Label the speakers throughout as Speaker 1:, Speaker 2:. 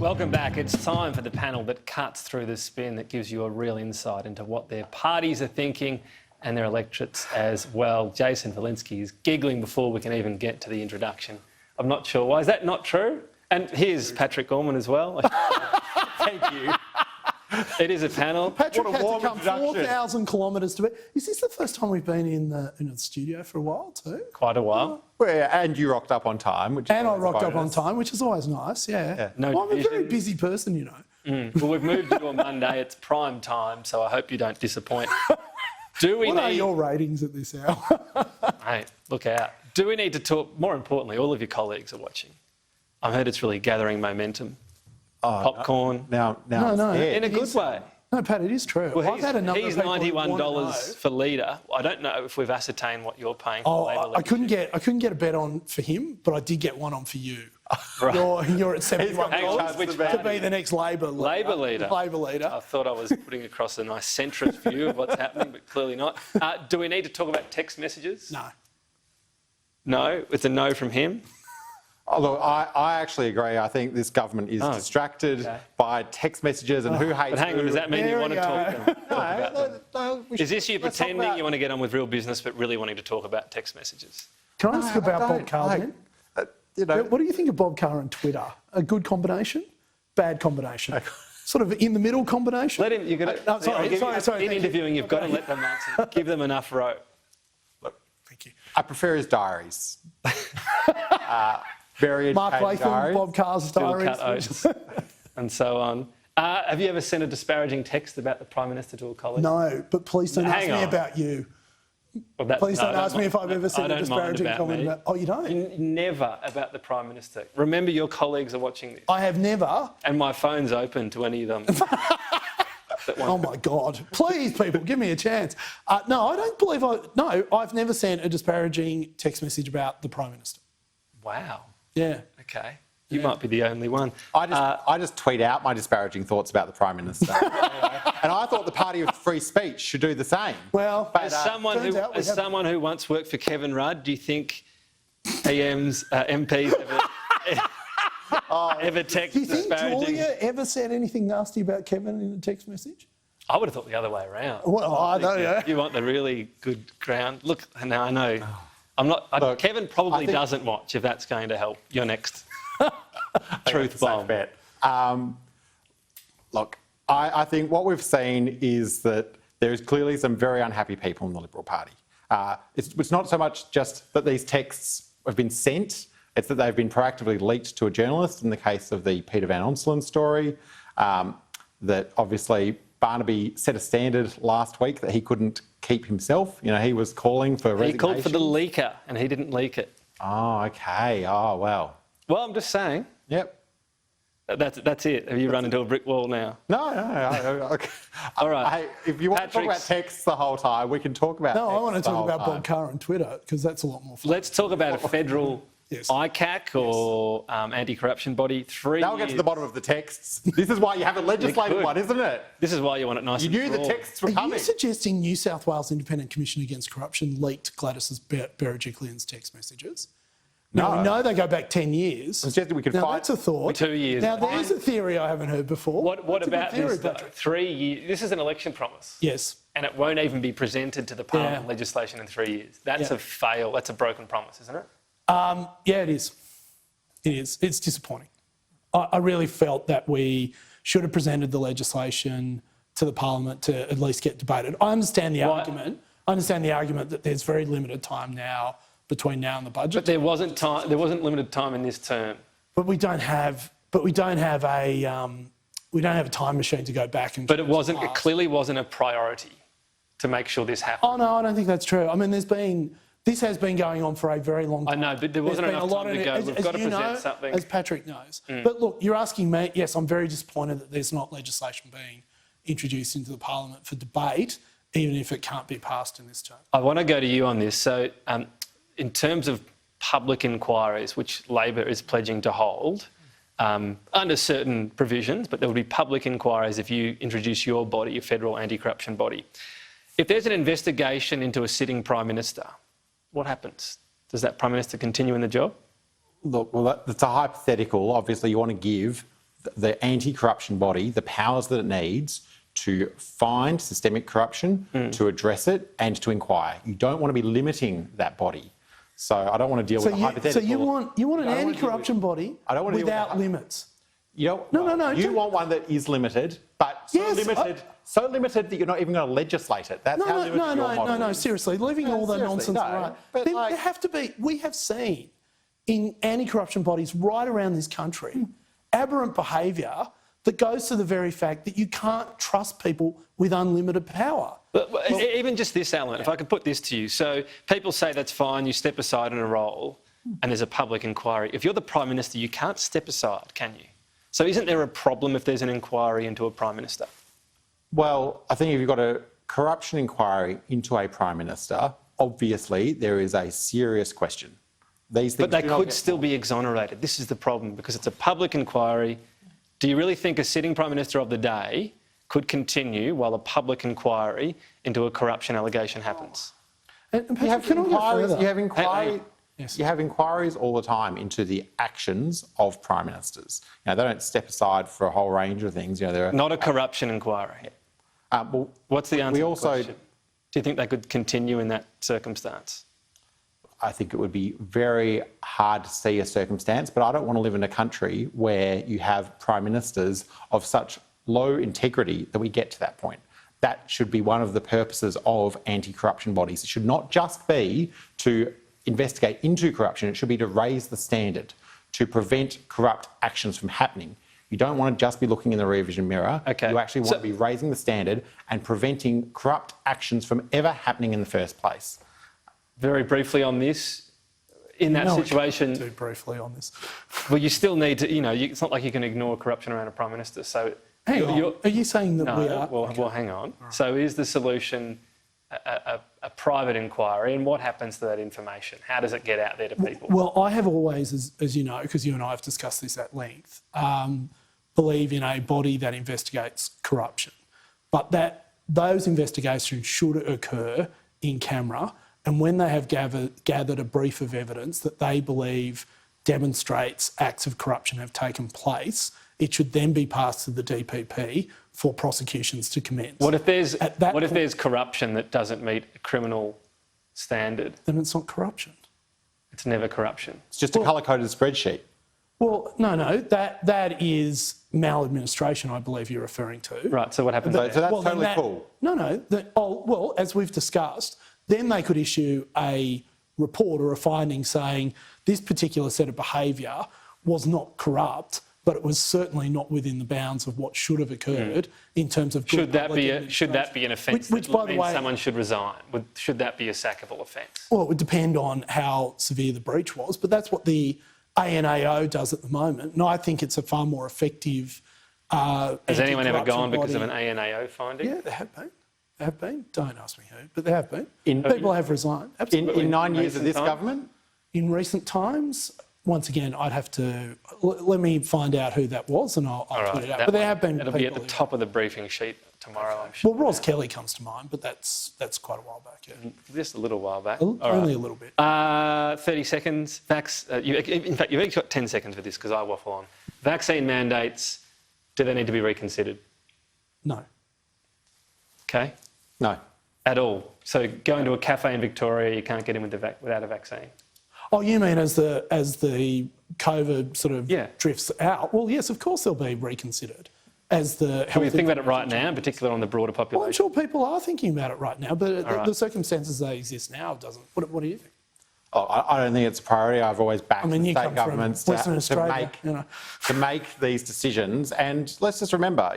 Speaker 1: Welcome back. It's time for the panel that cuts through the spin, that gives you a real insight into what their parties are thinking and their electorates as well. Jason Falinski is giggling before we can even get to the introduction. I'm not sure why. Is that not true? And here's Patrick Gorman as well.
Speaker 2: Thank you.
Speaker 1: It is a panel.
Speaker 3: Patrick
Speaker 2: What a
Speaker 3: had
Speaker 2: warm
Speaker 3: to come
Speaker 2: introduction.
Speaker 3: 4,000 kilometres to be. Is this the first time we've been in the studio for a while too?
Speaker 1: Quite a while.
Speaker 2: Well, and you rocked up on time. Which
Speaker 3: And I
Speaker 2: is
Speaker 3: rocked up on
Speaker 2: bonus.
Speaker 3: time, which is always nice, yeah.
Speaker 1: No
Speaker 3: Well, I'm a very
Speaker 1: division.
Speaker 3: busy person, you know.
Speaker 1: Well, we've moved to a Monday. It's prime time, so I hope you don't disappoint. Do we
Speaker 3: What are
Speaker 1: need...
Speaker 3: your ratings at this hour?
Speaker 1: Hey, look out. Do we need to talk... More importantly, all of your colleagues are watching. I've heard it's really gathering momentum. Popcorn.
Speaker 2: Now,
Speaker 3: No,
Speaker 2: I'm
Speaker 3: no.
Speaker 2: scared.
Speaker 1: In a good way.
Speaker 3: No, Pat, it is true.
Speaker 1: Well,
Speaker 3: I've had a number
Speaker 1: he's
Speaker 3: of people who want to know.
Speaker 1: $91 for litre. I don't know if we've ascertained what you're paying for Labor
Speaker 3: I couldn't get a bet on for him, but I did get one on for you.
Speaker 1: Right.
Speaker 3: You're at $71
Speaker 1: Hang on, which
Speaker 3: to be the next Labor leader.
Speaker 1: Labor leader.
Speaker 3: Labor leader.
Speaker 1: I thought I was putting across a nice centrist view of what's happening, but clearly not. Do we need to talk about text messages?
Speaker 3: No.
Speaker 1: No? It's a no from him?
Speaker 2: Oh, look, I actually agree. I think this government is distracted by text messages and who hates
Speaker 1: But hang on,
Speaker 2: who.
Speaker 1: does that mean you
Speaker 3: There
Speaker 1: want to
Speaker 3: we
Speaker 1: talk
Speaker 3: go.
Speaker 1: about them?
Speaker 2: No,
Speaker 1: Is this you
Speaker 2: let's talk
Speaker 1: pretending
Speaker 2: about-
Speaker 1: you want to get on with real business but really wanting to talk about text messages?
Speaker 3: Can I ask about
Speaker 2: I
Speaker 3: Bob
Speaker 2: don't,
Speaker 3: Carr
Speaker 2: like,
Speaker 3: then?
Speaker 2: you know,
Speaker 3: What do you think of Bob Carr and Twitter? A good combination? Bad combination? Sort of in the middle combination?
Speaker 1: Let him... You've got to...
Speaker 3: No, sorry.
Speaker 1: In
Speaker 3: thank you.
Speaker 1: interviewing, you've got to let them answer. Give them enough rope.
Speaker 2: look,
Speaker 3: Thank you.
Speaker 2: I prefer his diaries. Very
Speaker 3: Mark
Speaker 2: educated
Speaker 3: Latham,
Speaker 2: diaries.
Speaker 3: Bob Carr's
Speaker 1: Bill
Speaker 3: diaries.
Speaker 1: cut oats and so on. Have you ever sent a disparaging text about the Prime Minister to a colleague?
Speaker 3: No, but please don't
Speaker 1: Hang
Speaker 3: ask me
Speaker 1: on.
Speaker 3: about you.
Speaker 1: Well, that-
Speaker 3: Please
Speaker 1: no, I
Speaker 3: don't ask me
Speaker 1: mind-
Speaker 3: if I've ever
Speaker 1: I
Speaker 3: sent a
Speaker 1: don't mind
Speaker 3: disparaging comment
Speaker 1: me.
Speaker 3: about... Oh, you don't?
Speaker 1: Never about the Prime Minister. Remember, your colleagues are watching this.
Speaker 3: I have never...
Speaker 1: And my phone's open to any of them.
Speaker 3: Oh, my God. Please, people, give me a chance. No, I don't believe No, I've never sent a disparaging text message about the Prime Minister.
Speaker 1: Wow.
Speaker 3: Yeah.
Speaker 1: Okay. You might be the only one.
Speaker 2: I just tweet out my disparaging thoughts about the Prime Minister. And I thought the party of free speech should do the same.
Speaker 3: Well,
Speaker 1: As someone who once worked for Kevin Rudd, do you think MPs ever text
Speaker 3: do you think
Speaker 1: disparaging?
Speaker 3: Julia ever said anything nasty about Kevin in a text message?
Speaker 1: I would have thought the other way around.
Speaker 3: Well, I know, yeah.
Speaker 1: You want the really good ground. Look, now I know. I'm not.
Speaker 2: Look,
Speaker 1: Kevin probably
Speaker 2: I think-
Speaker 1: doesn't watch. If that's going to help your next truth bomb.
Speaker 2: Bet. Look, I think what we've seen is that there is clearly some very unhappy people in the Liberal Party. It's not so much just that these texts have been sent, it's that they've been proactively leaked to a journalist in the case of the Peter Van Onselen story, that obviously Barnaby set a standard last week that he couldn't keep himself. You know, he was calling for resignation.
Speaker 1: He called for the leaker and he didn't leak it.
Speaker 2: Oh, okay. Oh, well.
Speaker 1: Well, I'm just saying.
Speaker 2: Yep.
Speaker 1: That's it. Have you run into a brick wall now?
Speaker 2: No. Okay.
Speaker 1: All right.
Speaker 2: Hey, if you want to talk about
Speaker 1: Patrick's-
Speaker 2: texts the whole time, we can talk about
Speaker 3: No, I
Speaker 2: texts
Speaker 3: want to
Speaker 2: the
Speaker 3: talk
Speaker 2: whole
Speaker 3: about
Speaker 2: time.
Speaker 3: Bob Carr and Twitter because that's a lot more fun.
Speaker 1: Let's talk about a federal
Speaker 3: Yes.
Speaker 1: ICAC or anti-corruption body. 3
Speaker 2: Now we'll get to
Speaker 1: years.
Speaker 2: the bottom of the texts. This is why you have a legislative
Speaker 1: could.
Speaker 2: one, isn't it?
Speaker 1: This is why you want it nice
Speaker 2: You
Speaker 1: and
Speaker 2: knew the
Speaker 1: broad.
Speaker 2: texts were
Speaker 3: Are
Speaker 2: coming.
Speaker 3: you suggesting New South Wales Independent Commission Against Corruption leaked Gladys's Berejiklian's text messages? Now,
Speaker 2: No.
Speaker 3: we know they go back 10 years.
Speaker 2: I'm suggesting we could
Speaker 3: Now,
Speaker 2: find...
Speaker 3: that's a thought.
Speaker 1: 2 years.
Speaker 3: Now, there's a theory I haven't heard before.
Speaker 1: What
Speaker 3: That's a good
Speaker 1: about
Speaker 3: theory,
Speaker 1: this?
Speaker 3: Patrick?
Speaker 1: 3 years. This is an election promise.
Speaker 3: Yes.
Speaker 1: And it won't even be presented to the Parliament
Speaker 3: Yeah.
Speaker 1: legislation in 3 years. That's
Speaker 3: Yeah.
Speaker 1: a fail. That's a broken promise, isn't it?
Speaker 3: Yeah, it is. It is. It's disappointing. I really felt that we should have presented the legislation to the Parliament to at least get debated. I understand the argument. I understand the argument that there's very limited time now between now and the budget.
Speaker 1: But there wasn't time. There wasn't limited time in this term.
Speaker 3: But we don't have. We don't have a time machine to go back and.
Speaker 1: But it wasn't. It
Speaker 3: past.
Speaker 1: clearly wasn't a priority to make sure this happened.
Speaker 3: Oh no, I don't think that's true. I mean, this has been going on for a very long time.
Speaker 1: I know, but there wasn't
Speaker 3: There's been
Speaker 1: enough time to go.
Speaker 3: as
Speaker 1: We've got to
Speaker 3: you
Speaker 1: present
Speaker 3: know,
Speaker 1: something.
Speaker 3: as Patrick knows. But look, you're asking me. Yes, I'm very disappointed that there's not legislation being introduced into the Parliament for debate, even if it can't be passed in this term.
Speaker 1: I want to go to you on this. So, in terms of public inquiries, which Labor is pledging to hold, under certain provisions, but there will be public inquiries if you introduce your body, a federal anti-corruption body. If there's an investigation into a sitting Prime Minister, what happens? Does that Prime Minister continue in the job?
Speaker 2: Look, well, that's a hypothetical. Obviously, you want to give the anti-corruption body the powers that it needs to find systemic corruption, to address it, and to inquire. You don't want to be limiting that body. So I don't want to deal with a hypothetical.
Speaker 3: So you want an anti-corruption body without limits?
Speaker 2: No.
Speaker 3: No.
Speaker 2: You want one that is limited, but so limited that you're not even going to legislate it. That's how limited your model is.
Speaker 3: Seriously, leaving all the nonsense right.
Speaker 2: But
Speaker 3: There have to be. We have seen in anti-corruption bodies right around this country aberrant behaviour that goes to the very fact that you can't trust people with unlimited power.
Speaker 1: But even just this, Alan, if I could put this to you. So people say that's fine, you step aside in a role and there's a public inquiry. If you're the Prime Minister, you can't step aside, can you? So isn't there a problem if there's an inquiry into a Prime Minister?
Speaker 2: Well, I think if you've got a corruption inquiry into a Prime Minister, obviously there is a serious question.
Speaker 1: But they could still be exonerated. This is the problem, because it's a public inquiry. Do you really think a sitting Prime Minister of the day could continue while a public inquiry into a corruption allegation happens?
Speaker 2: You have inquiries all the time into the actions of Prime Ministers. You know, they don't step aside for a whole range of things. You know, there are,
Speaker 1: not a corruption inquiry.
Speaker 2: Well,
Speaker 1: what's the answer to the question? Do you think they could continue in that circumstance?
Speaker 2: I think it would be very hard to see a circumstance, but I don't want to live in a country where you have Prime Ministers of such low integrity that we get to that point. That should be one of the purposes of anti-corruption bodies. It should not just be to investigate into corruption, it should be to raise the standard, to prevent corrupt actions from happening. You don't want to just be looking in the rear vision mirror.
Speaker 1: Okay.
Speaker 2: You actually want to be raising the standard and preventing corrupt actions from ever happening in the first place.
Speaker 1: Very briefly on this, in that situation...
Speaker 3: Too briefly on this.
Speaker 1: Well, you still need to, it's not like you can ignore corruption around a Prime Minister. So
Speaker 3: hang on. Are you saying that we are?
Speaker 1: Well, hang on. Right. So is the solution a private inquiry, and what happens to that information? How does it get out there to people?
Speaker 3: Well, I have always, as you know, because you and I have discussed this at length, believe in a body that investigates corruption, but that those investigations should occur in camera, and when they have gathered a brief of evidence that they believe demonstrates acts of corruption have taken place, it should then be passed to the DPP for prosecutions to commence.
Speaker 1: What if there's corruption that doesn't meet a criminal standard?
Speaker 3: Then it's not corruption.
Speaker 1: It's never corruption.
Speaker 2: It's just a colour-coded spreadsheet.
Speaker 3: Well, no, that is maladministration, I believe you're referring to.
Speaker 1: Right, so what happens there?
Speaker 2: So that's totally cool.
Speaker 3: No, as we've discussed, then they could issue a report or a finding saying this particular set of behaviour was not corrupt, but it was certainly not within the bounds of what should have occurred in terms of...
Speaker 1: Should that be an offence which by the way, someone should resign? Should that be a sackable offence?
Speaker 3: Well, it would depend on how severe the breach was, but that's what the ANAO does at the moment, and I think it's a far more effective...
Speaker 1: Has anyone ever gone because of an ANAO finding?
Speaker 3: Yeah, there have been. Don't ask me who, but there have been. People have resigned. Absolutely.
Speaker 2: In 9 years of this government?
Speaker 3: In recent times, once again, I'd have to... Let me find out who that was and I'll put it out. But there have been
Speaker 1: It'll be at the top of the briefing sheet tomorrow, I'm
Speaker 3: sure. Well, Ros Kelly comes to mind, but that's quite a while back, yeah.
Speaker 1: Just a little while back.
Speaker 3: Only a little bit.
Speaker 1: 30 seconds. In fact, you've each got 10 seconds for this because I waffle on. Vaccine mandates, do they need to be reconsidered?
Speaker 3: No.
Speaker 1: Okay.
Speaker 2: No.
Speaker 1: At all? So going to a cafe in Victoria, you can't get in without a vaccine?
Speaker 3: Oh, you mean as the COVID sort of drifts out? Well, yes, of course they'll be reconsidered. As the
Speaker 1: Can we think about it right now, in particular on the broader population?
Speaker 3: Well, I'm sure people are thinking about it right now, but the circumstances they exist now doesn't. What do you think?
Speaker 2: Oh, I don't think it's a priority. I've always backed the state governments to make these decisions. And let's just remember,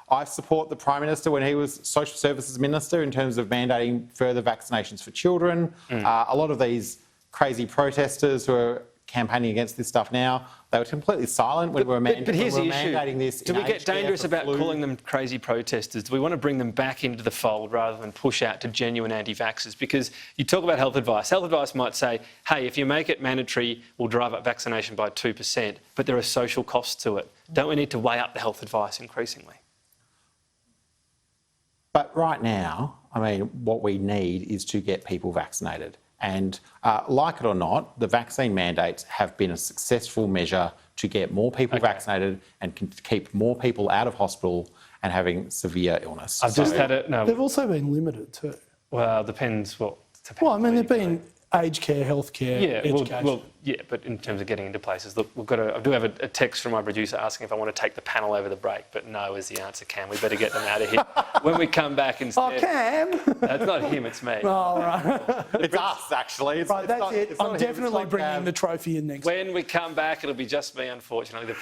Speaker 2: I support the Prime Minister when he was Social Services Minister in terms of mandating further vaccinations for children. A lot of these crazy protesters who are campaigning against this stuff now, they were completely silent when we were mandating this.
Speaker 1: Do we get dangerous about calling them crazy protesters? Do we want to bring them back into the fold rather than push out to genuine anti-vaxxers? Because you talk about health advice. Health advice might say, hey, if you make it mandatory, we'll drive up vaccination by 2%, but there are social costs to it. Don't we need to weigh up the health advice increasingly? But
Speaker 2: right now, what we need is to get people vaccinated. And like it or not, the vaccine mandates have been a successful measure to get more people vaccinated and can keep more people out of hospital and having severe illness.
Speaker 1: I've just had it. No,
Speaker 3: They've also been limited too.
Speaker 1: well, depends what. Depends
Speaker 3: Well, I mean,
Speaker 1: where
Speaker 3: they've
Speaker 1: you go.
Speaker 3: been aged care, healthcare, education.
Speaker 1: Yeah, but in terms of getting into places, look, I do have a text from my producer asking if I want to take the panel over the break, but no is the answer, Cam. We better get them out of here. When we come back instead.
Speaker 3: Oh, Cam!
Speaker 1: That's not him, it's me.
Speaker 3: Oh, right.
Speaker 2: It's us, actually.
Speaker 3: Right, that's it. I'm definitely bringing
Speaker 2: the
Speaker 3: the trophy in next week.
Speaker 1: When we come back, it'll be just me, unfortunately. The